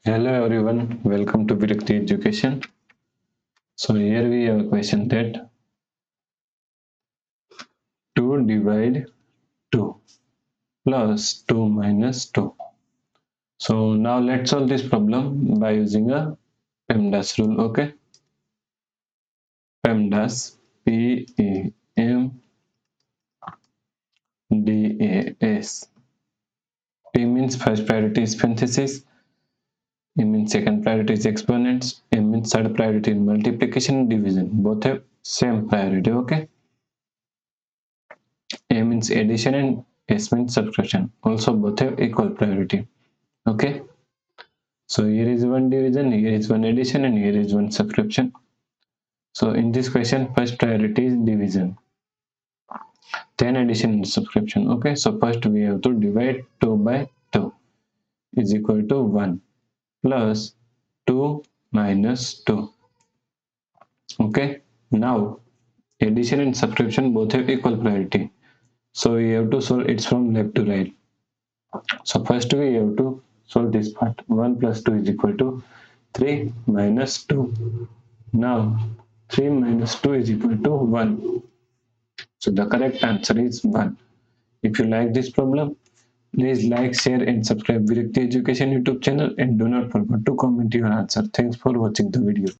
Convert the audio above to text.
Hello everyone, welcome to Virakti Education. So here we have a question that 2 divide 2 plus 2 minus 2. So now let's solve this problem by using a PEMDAS rule, okay? PEMDAS, P-E-M-D-A-S. P means first priority is parenthesis, E means second priority is exponents, M means third priority in multiplication and division. Both have same priority, okay? A means addition and S means subtraction. Also both have equal priority. Okay. So here is one division, here is one addition, and here is one subtraction. So in this question, first priority is division, then addition and subtraction. Okay. So first we have to divide 2 by 2 is equal to 1 plus 2 minus 2. Okay. Now addition and subtraction both have equal priority. So we have to solve it from left to right. So first we have to solve this part. 1 plus 2 is equal to 3 minus 2. Now 3 minus 2 is equal to 1. So the correct answer is 1. If you like this problem, please like, share and subscribe Virakti Education YouTube channel and do not forget to comment your answer. Thanks for watching the video.